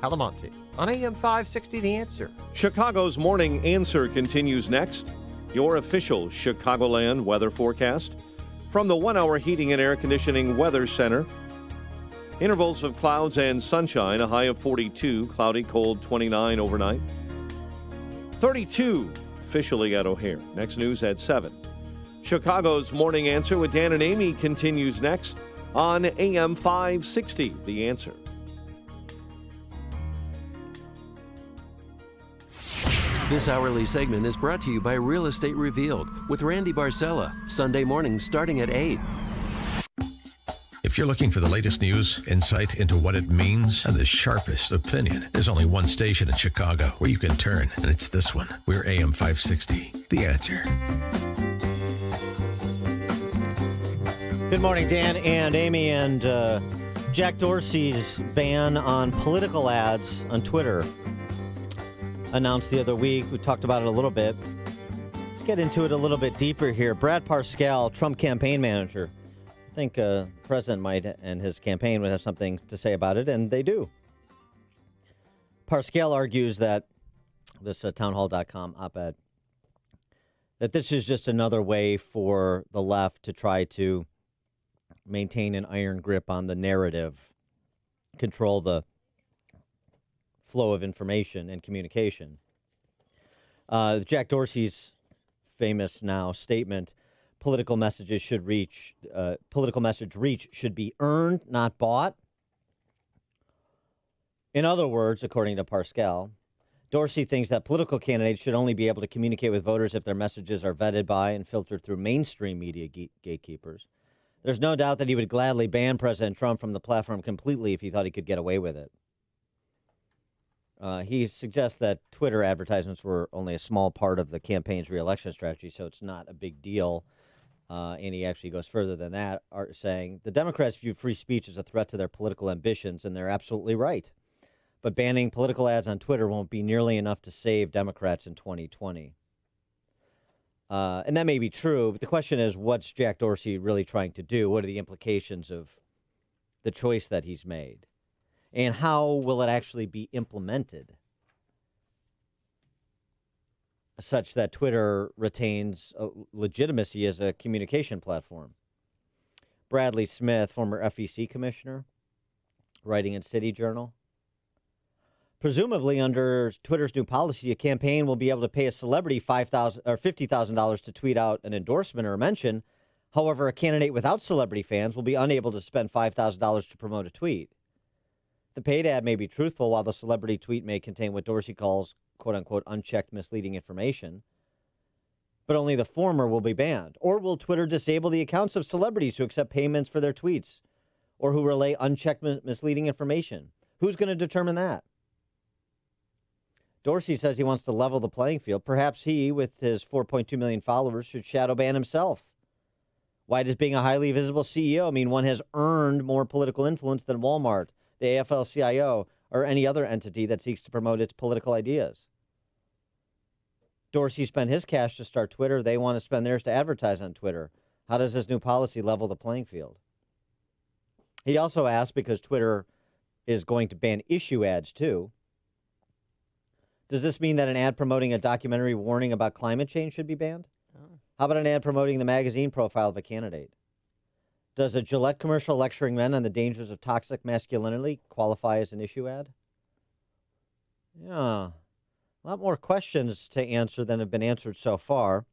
Palamonte on AM 560 The Answer. Chicago's Morning Answer continues next. Your official Chicagoland weather forecast from the 1 Hour Heating and Air Conditioning Weather Center. Intervals of clouds and sunshine, a high of 42, cloudy, cold 29 overnight. 32 officially at O'Hare. Next news at 7. Chicago's Morning Answer with Dan and Amy continues next on AM 560, The Answer. This hourly segment is brought to you by Real Estate Revealed with Randy Barcella, Sunday mornings starting at 8. If you're looking for the latest news, insight into what it means, and the sharpest opinion, there's only one station in Chicago where you can turn, and it's this one. We're AM 560, The Answer. Good morning, Dan and Amy. And Jack Dorsey's ban on political ads on Twitter announced the other week. We talked about it a little bit. Let's get into it a little bit deeper here. Brad Parscale, Trump campaign manager. I think the president might and his campaign would have something to say about it, and they do. Parscale argues that this townhall.com op-ed, that this is just another way for the left to try to maintain an iron grip on the narrative, control the flow of information and communication. Jack Dorsey's famous now statement, political message reach should be earned, not bought. In other words, according to Parscale, Dorsey thinks that political candidates should only be able to communicate with voters if their messages are vetted by and filtered through mainstream media gatekeepers. There's no doubt that he would gladly ban President Trump from the platform completely if he thought he could get away with it. He suggests that Twitter advertisements were only a small part of the campaign's reelection strategy, so it's not a big deal. And he actually goes further than that, saying the Democrats view free speech as a threat to their political ambitions, and they're absolutely right. But banning political ads on Twitter won't be nearly enough to save Democrats in 2020. And that may be true, but the question is, what's Jack Dorsey really trying to do? What are the implications of the choice that he's made? And how will it actually be implemented such that Twitter retains legitimacy as a communication platform? Bradley Smith, former FEC commissioner, writing in City Journal. Presumably, under Twitter's new policy, a campaign will be able to pay a celebrity $5,000 or $50,000 to tweet out an endorsement or a mention. However, a candidate without celebrity fans will be unable to spend $5,000 to promote a tweet. The paid ad may be truthful, while the celebrity tweet may contain what Dorsey calls, quote-unquote, unchecked misleading information. But only the former will be banned. Or will Twitter disable the accounts of celebrities who accept payments for their tweets or who relay unchecked misleading information? Who's going to determine that? Dorsey says he wants to level the playing field. Perhaps he, with his 4.2 million followers, should shadow ban himself. Why does being a highly visible CEO mean one has earned more political influence than Walmart, the AFL-CIO, or any other entity that seeks to promote its political ideas? Dorsey spent his cash to start Twitter. They want to spend theirs to advertise on Twitter. How does this new policy level the playing field? He also asked, because Twitter is going to ban issue ads too, does this mean that an ad promoting a documentary warning about climate change should be banned? Oh. How about an ad promoting the magazine profile of a candidate? Does a Gillette commercial lecturing men on the dangers of toxic masculinity qualify as an issue ad? Yeah, a lot more questions to answer than have been answered so far.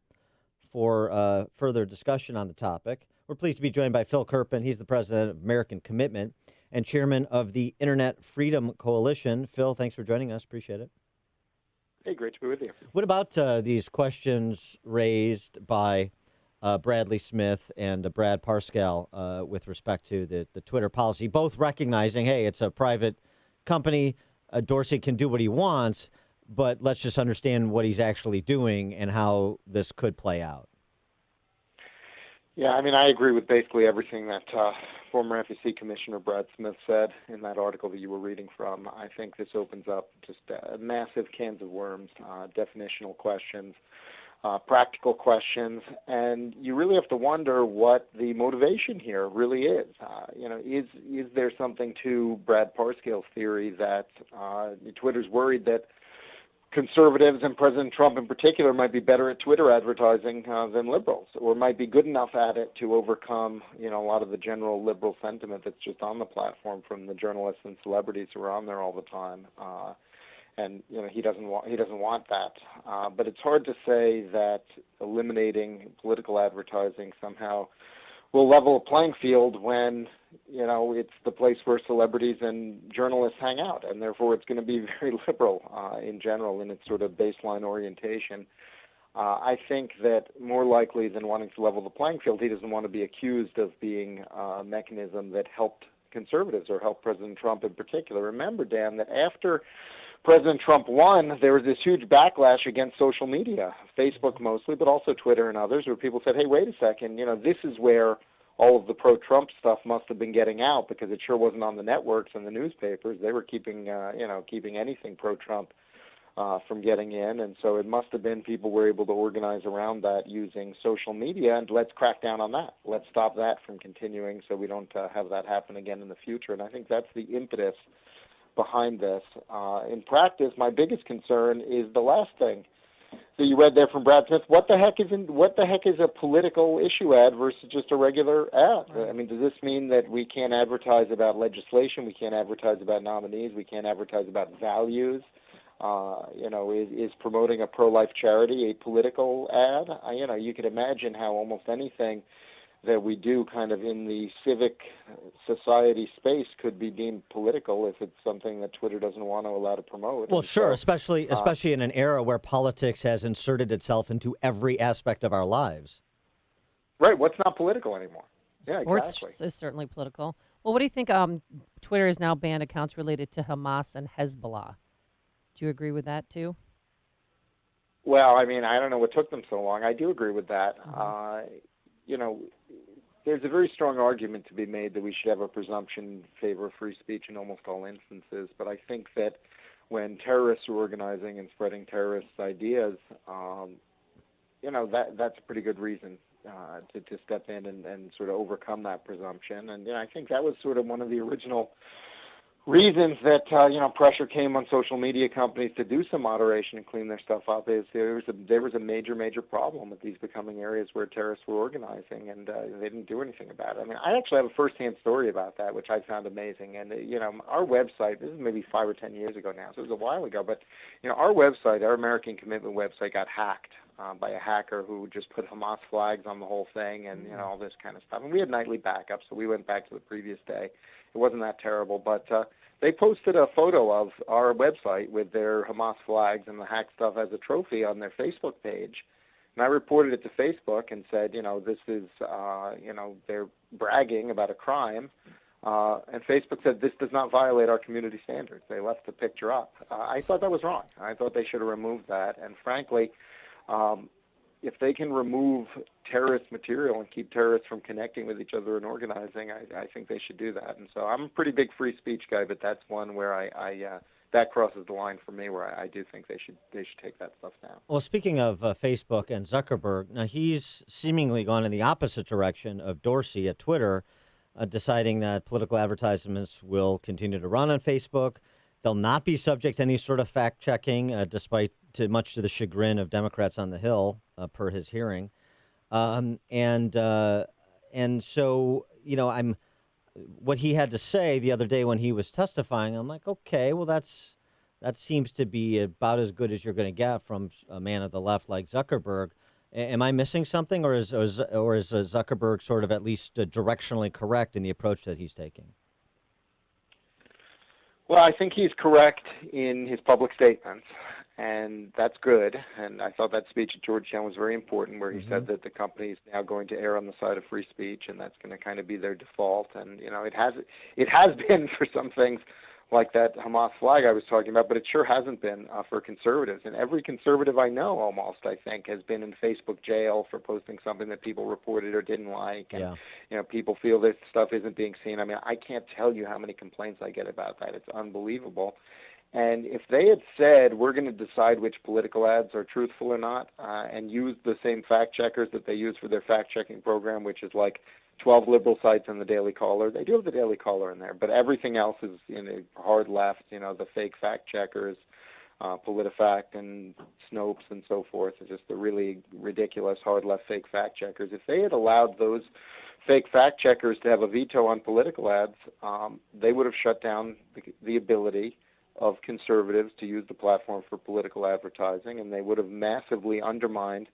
For further discussion on the topic, we're pleased to be joined by Phil Kerpen. He's the president of American Commitment and chairman of the Internet Freedom Coalition. Phil, thanks for joining us. Appreciate it. Hey, great to be with you. What about these questions raised by Bradley Smith and Brad Parscale with respect to the Twitter policy, both recognizing, hey, it's a private company. Dorsey can do what he wants, but let's just understand what he's actually doing and how this could play out. Yeah, I mean, I agree with basically everything that former FEC Commissioner Brad Smith said in that article that you were reading from. I think this opens up just massive cans of worms, definitional questions, practical questions, and you really have to wonder what the motivation here really is. Is there something to Brad Parscale's theory that Twitter's worried that conservatives and President Trump in particular might be better at Twitter advertising than liberals, or might be good enough at it to overcome, a lot of the general liberal sentiment that's just on the platform from the journalists and celebrities who are on there all the time. And he doesn't want that. But it's hard to say that eliminating political advertising somehow will level a playing field when it's the place where celebrities and journalists hang out, and therefore it's going to be very liberal in general in its sort of baseline orientation. I think that more likely than wanting to level the playing field, he doesn't want to be accused of being a mechanism that helped conservatives or helped President Trump in particular. Remember, Dan, that after President Trump won, there was this huge backlash against social media, Facebook mostly, but also Twitter and others, where people said, hey, wait a second, this is where all of the pro-Trump stuff must have been getting out, because it sure wasn't on the networks and the newspapers. They were keeping anything pro-Trump from getting in, and so it must have been people were able to organize around that using social media, and let's crack down on that. Let's stop that from continuing so we don't have that happen again in the future, and I think that's the impetus behind this. In practice, my biggest concern is the last thing that you read there from Brad Smith. What the heck is a political issue ad versus just a regular ad? I mean, does this mean that we can't advertise about legislation? We can't advertise about nominees? We can't advertise about values? Is promoting a pro-life charity a political ad? You could imagine how almost anything that we do kind of in the civic society space could be deemed political if it's something that Twitter doesn't want to allow to promote. Well, and sure, so, especially in an era where politics has inserted itself into every aspect of our lives. Right. What's not political anymore? Yeah, Sports exactly. is certainly political. Well, what do you think? Twitter has now banned accounts related to Hamas and Hezbollah. Do you agree with that too? Well, I mean, I don't know what took them so long. I do agree with that. There's a very strong argument to be made that we should have a presumption in favor of free speech in almost all instances. But I think that when terrorists are organizing and spreading terrorist ideas, that's a pretty good reason to step in and sort of overcome that presumption. And I think that was sort of one of the original reasons that pressure came on social media companies to do some moderation and clean their stuff up. Is there was a major problem with these becoming areas where terrorists were organizing, and they didn't do anything about it. I mean, I actually have a first-hand story about that, which I found amazing. And our website, this is maybe 5 or 10 years ago now, so it was a while ago, but our website, our American Commitment website, got hacked by a hacker who just put Hamas flags on the whole thing, and all this kind of stuff. And we had nightly backups, so we went back to the previous day. It wasn't that terrible, but they posted a photo of our website with their Hamas flags and the hack stuff as a trophy on their Facebook page. And I reported it to Facebook and said, this is, they're bragging about a crime. And Facebook said, this does not violate our community standards. They left the picture up. I thought that was wrong. I thought they should have removed that. And frankly, if they can remove terrorist material and keep terrorists from connecting with each other and organizing, I think they should do that. And so I'm a pretty big free speech guy, but that's one where I that crosses the line for me, where I do think they should take that stuff down. Well, speaking of Facebook and Zuckerberg, now he's seemingly gone in the opposite direction of Dorsey at Twitter, deciding that political advertisements will continue to run on Facebook. They'll not be subject to any sort of fact-checking, despite much to the chagrin of Democrats on the Hill, per his hearing. And so, what he had to say the other day when he was testifying, I'm like, okay, well, that seems to be about as good as you're going to get from a man of the left like Zuckerberg. Am I missing something, or is Zuckerberg sort of at least directionally correct in the approach that he's taking? Well, I think he's correct in his public statements, and that's good. And I thought that speech at Georgetown was very important, where he said that the company is now going to err on the side of free speech, and that's going to kind of be their default. And it has been for some things, like that Hamas flag I was talking about, but it sure hasn't been for conservatives. And every conservative I know, almost, I think, has been in Facebook jail for posting something that people reported or didn't like. And, people feel this stuff isn't being seen. I mean, I can't tell you how many complaints I get about that. It's unbelievable. And if they had said, we're going to decide which political ads are truthful or not, and used the same fact checkers that they use for their fact checking program, which is like 12 liberal sites and the Daily Caller. They do have the Daily Caller in there, but everything else is hard left, the fake fact checkers, PolitiFact and Snopes and so forth. It's just the really ridiculous hard left fake fact checkers. If they had allowed those fake fact checkers to have a veto on political ads, they would have shut down the ability of conservatives to use the platform for political advertising, and they would have massively undermined,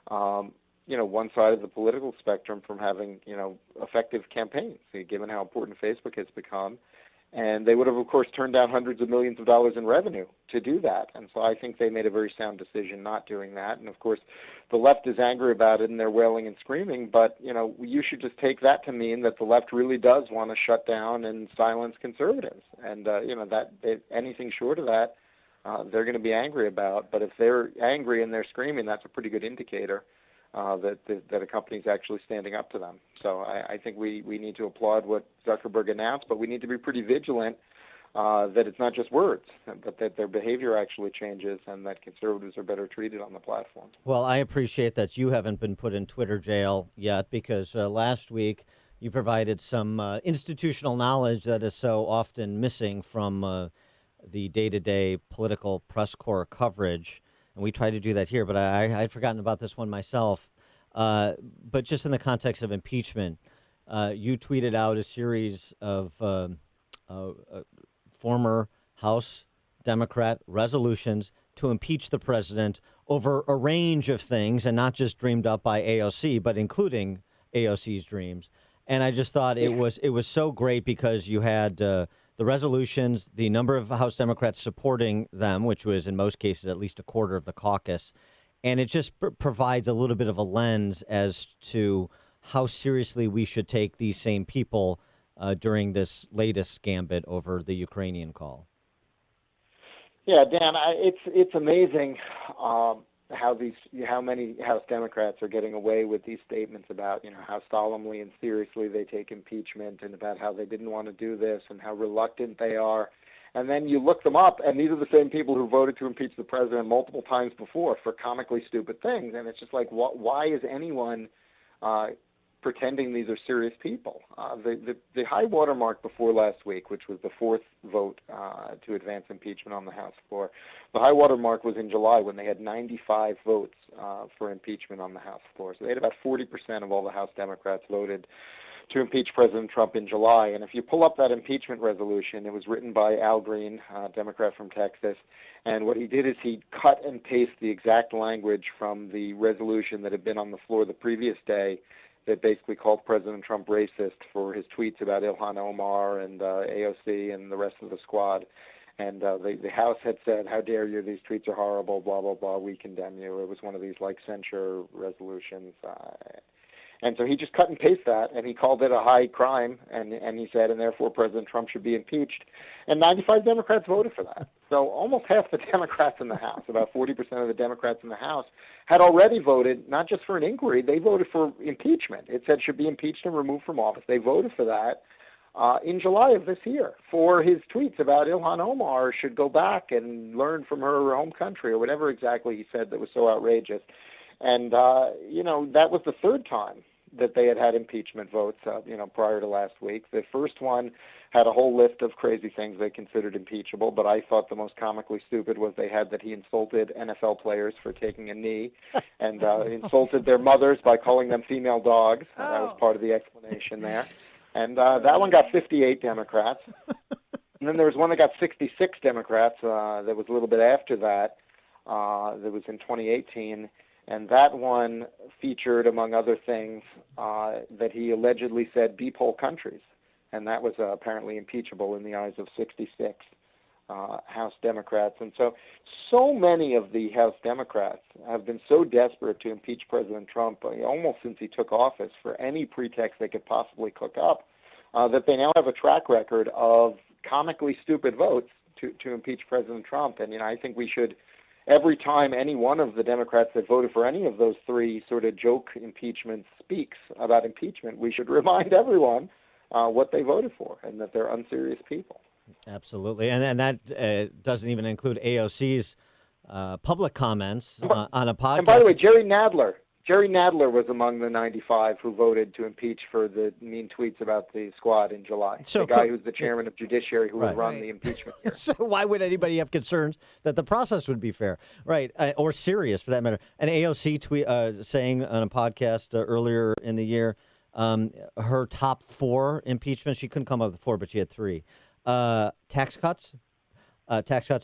one side of the political spectrum from having, effective campaigns, given how important Facebook has become. And they would have, of course, turned down hundreds of millions of dollars in revenue to do that. And so I think they made a very sound decision not doing that. And, of course, the left is angry about it, and they're wailing and screaming. But, you should just take that to mean that the left really does want to shut down and silence conservatives. And, anything short of that, they're going to be angry about. But if they're angry and they're screaming, that's a pretty good indicator that a company's actually standing up to them. So I think we need to applaud what Zuckerberg announced, but we need to be pretty vigilant that it's not just words, but that their behavior actually changes and that conservatives are better treated on the platform. Well, I appreciate that you haven't been put in Twitter jail yet, because last week you provided some institutional knowledge that is so often missing from the day-to-day political press corps coverage. And we try to do that here, but I'd forgotten about this one myself. But just in the context of impeachment, you tweeted out a series of former House Democrat resolutions to impeach the president over a range of things, and not just dreamed up by AOC, but including AOC's dreams. And I just thought it was so great because you had the resolutions, the number of House Democrats supporting them, which was in most cases at least a quarter of the caucus. And it just provides a little bit of a lens as to how seriously we should take these same people during this latest gambit over the Ukrainian call. Yeah, Dan, it's amazing how many House Democrats are getting away with these statements about, how solemnly and seriously they take impeachment, and about how they didn't want to do this and how reluctant they are. And then you look them up, and these are the same people who voted to impeach the president multiple times before for comically stupid things. And it's just like, why is anyone pretending these are serious people? The high watermark before last week, which was the fourth vote to advance impeachment on the House floor, the high watermark was in July when they had 95 votes for impeachment on the House floor. So they had about 40% of all the House Democrats voted to impeach President Trump in July. And if you pull up that impeachment resolution, it was written by Al Green, a Democrat from Texas. And what he did is he cut and pasted the exact language from the resolution that had been on the floor the previous day that basically called President Trump racist for his tweets about Ilhan Omar and AOC and the rest of the squad. And the House had said, how dare you, these tweets are horrible, blah, blah, blah, we condemn you. It was one of these, censure resolutions. And so he just cut and pasted that, and he called it a high crime, and he said, and therefore President Trump should be impeached. And 95 Democrats voted for that. So almost half the Democrats in the House, about 40% of the Democrats in the House, had already voted not just for an inquiry, they voted for impeachment. It said should be impeached and removed from office. They voted for that in July of this year for his tweets about Ilhan Omar should go back and learn from her home country, or whatever exactly he said that was so outrageous. And, that was the third time that they had impeachment votes, prior to last week. The first one had a whole list of crazy things they considered impeachable, but I thought the most comically stupid was they had that he insulted NFL players for taking a knee and insulted their mothers by calling them female dogs. That was part of the explanation there. And that one got 58 Democrats. And then there was one that got 66 Democrats that was a little bit after that. That was in 2018. And that one featured, among other things, that he allegedly said beep-hole countries. And that was apparently impeachable in the eyes of 66 House Democrats. And so many of the House Democrats have been so desperate to impeach President Trump, almost since he took office, for any pretext they could possibly cook up, that they now have a track record of comically stupid votes to impeach President Trump. And, I think we should, every time any one of the Democrats that voted for any of those three sort of joke impeachments speaks about impeachment, we should remind everyone what they voted for and that they're unserious people. Absolutely. And that doesn't even include AOC's public comments on a podcast. And by the way, Jerry Nadler was among the 95 who voted to impeach for the mean tweets about the squad in July. So the guy who's the chairman of Judiciary who will run the impeachment here. So why would anybody have concerns that the process would be fair, right, or serious for that matter? An AOC tweet saying on a podcast earlier in the year, her top 4 impeachments. She couldn't come up with 4, but she had 3. Tax cuts,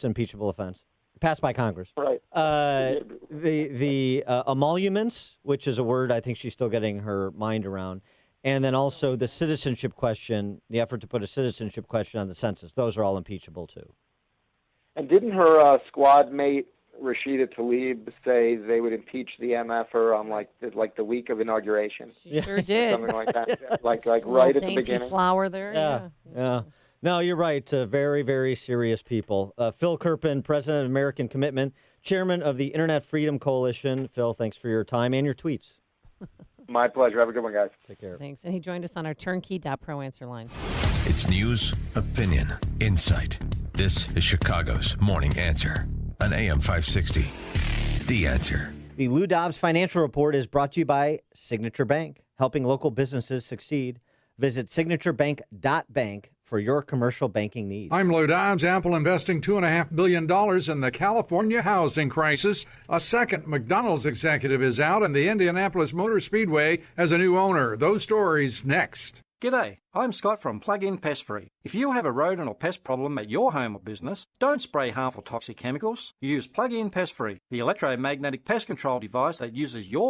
impeachable offense. Passed by Congress. Right. The emoluments, which is a word I think she's still getting her mind around, and then also the citizenship question, the effort to put a citizenship question on the census. Those are all impeachable too. And didn't her squad mate Rashida Tlaib say they would impeach the MFer on like the week of inauguration? She sure did. Something like that. like right at the dainty beginning. flower there. Yeah. No, you're right. Very, very serious people. Phil Kerpen, president of American Commitment, chairman of the Internet Freedom Coalition. Phil, thanks for your time and your tweets. My pleasure. Have a good one, guys. Take care. Thanks. And he joined us on our turnkey.pro answer line. It's news, opinion, insight. This is Chicago's Morning Answer on AM 560. The Answer. The Lou Dobbs Financial Report is brought to you by Signature Bank, helping local businesses succeed. Visit signaturebank.bank for your commercial banking needs. I'm Lou Dobbs. Apple investing $2.5 billion in the California housing crisis. A second McDonald's executive is out, and the Indianapolis Motor Speedway has a new owner. Those stories next. G'day, I'm Scott from Plug-in Pest Free. If you have a rodent or pest problem at your home or business, don't spray harmful toxic chemicals. Use Plug-in Pest Free, the electromagnetic pest control device that uses your